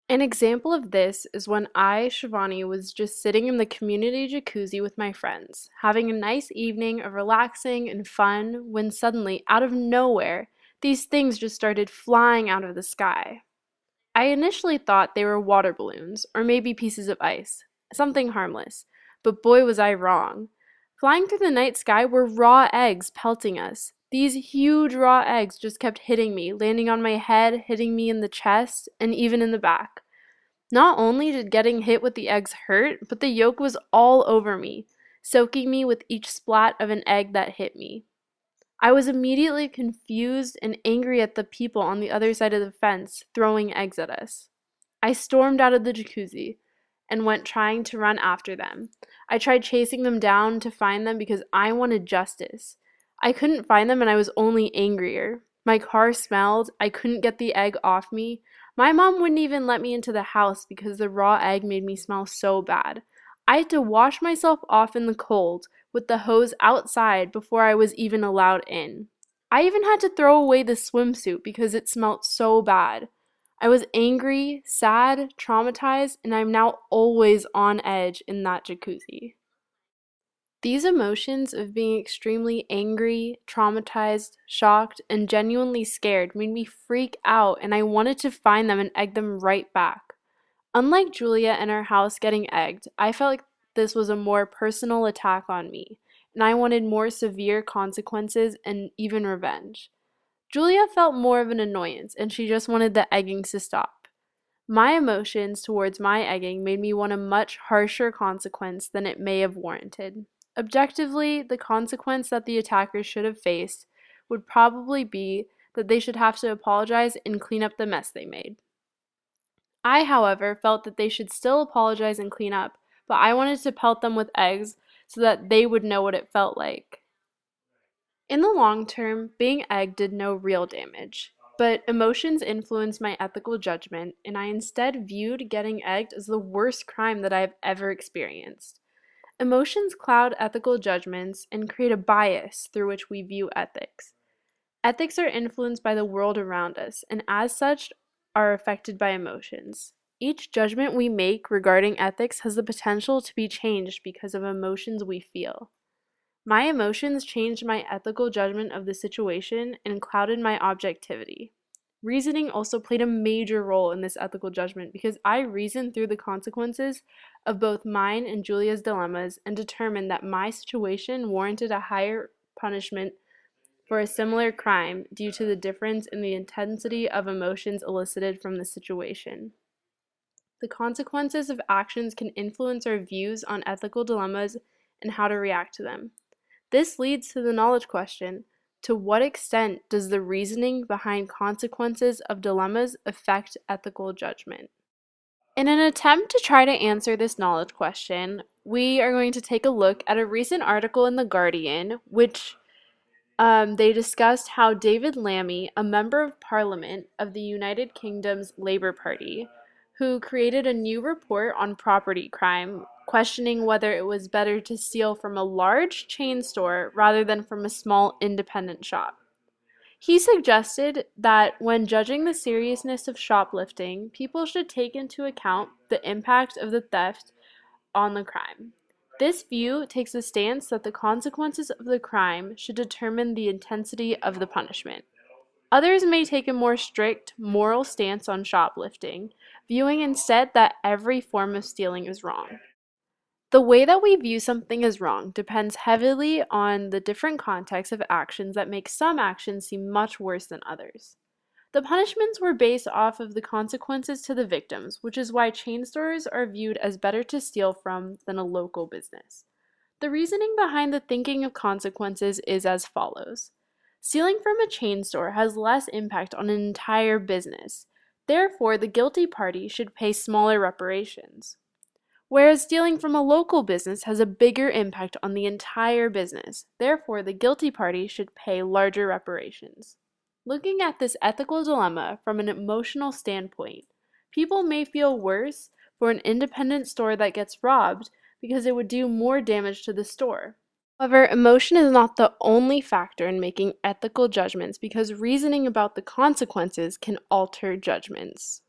An example of this is when I, Shivani, was just sitting in the community jacuzzi with my friends, having a nice evening of relaxing and fun when suddenly, out of nowhere, these things just started flying out of the sky. I initially thought they were water balloons, or maybe pieces of ice, something harmless, but boy was I wrong. Flying through the night sky were raw eggs pelting us. These huge raw eggs just kept hitting me, landing on my head, hitting me in the chest, and even in the back. Not only did getting hit with the eggs hurt, but the yolk was all over me, soaking me with each splat of an egg that hit me. I was immediately confused and angry at the people on the other side of the fence throwing eggs at us. I stormed out of the jacuzzi and went trying to run after them. I tried chasing them down to find them because I wanted justice. I couldn't find them and I was only angrier. My car smelled. I couldn't get the egg off me. My mom wouldn't even let me into the house because the raw egg made me smell so bad. I had to wash myself off in the cold with the hose outside before I was even allowed in. I even had to throw away the swimsuit because it smelt so bad. I was angry, sad, traumatized, and I'm now always on edge in that jacuzzi. These emotions of being extremely angry, traumatized, shocked, and genuinely scared made me freak out, and I wanted to find them and egg them right back. Unlike Julia and our house getting egged, I felt like this was a more personal attack on me, and I wanted more severe consequences and even revenge. Julia felt more of an annoyance, and she just wanted the eggings to stop. My emotions towards my egging made me want a much harsher consequence than it may have warranted. Objectively, the consequence that the attackers should have faced would probably be that they should have to apologize and clean up the mess they made. I, however, felt that they should still apologize and clean up, but I wanted to pelt them with eggs so that they would know what it felt like. In the long term, being egged did no real damage, but emotions influenced my ethical judgment, and I instead viewed getting egged as the worst crime that I have ever experienced. Emotions cloud ethical judgments and create a bias through which we view ethics. Ethics are influenced by the world around us, and as such, are affected by emotions. Each judgment we make regarding ethics has the potential to be changed because of emotions we feel. My emotions changed my ethical judgment of the situation and clouded my objectivity. Reasoning also played a major role in this ethical judgment because I reasoned through the consequences of both mine and Julia's dilemmas and determined that my situation warranted a higher punishment for a similar crime due to the difference in the intensity of emotions elicited from the situation. The consequences of actions can influence our views on ethical dilemmas and how to react to them. This leads to the knowledge question: to what extent does the reasoning behind consequences of dilemmas affect ethical judgment? In an attempt to try to answer this knowledge question, we are going to take a look at a recent article in The Guardian, which they discussed how David Lammy, a member of parliament of the United Kingdom's Labour Party, who created a new report on property crime, questioning whether it was better to steal from a large chain store rather than from a small independent shop. He suggested that when judging the seriousness of shoplifting, people should take into account the impact of the theft on the crime. This view takes the stance that the consequences of the crime should determine the intensity of the punishment. Others may take a more strict moral stance on shoplifting, viewing instead that every form of stealing is wrong. The way that we view something as wrong depends heavily on the different contexts of actions that make some actions seem much worse than others. The punishments were based off of the consequences to the victims, which is why chain stores are viewed as better to steal from than a local business. The reasoning behind the thinking of consequences is as follows. Stealing from a chain store has less impact on an entire business. Therefore, the guilty party should pay smaller reparations. Whereas stealing from a local business has a bigger impact on the entire business. Therefore, the guilty party should pay larger reparations. Looking at this ethical dilemma from an emotional standpoint, people may feel worse for an independent store that gets robbed because it would do more damage to the store. However, emotion is not the only factor in making ethical judgments because reasoning about the consequences can alter judgments.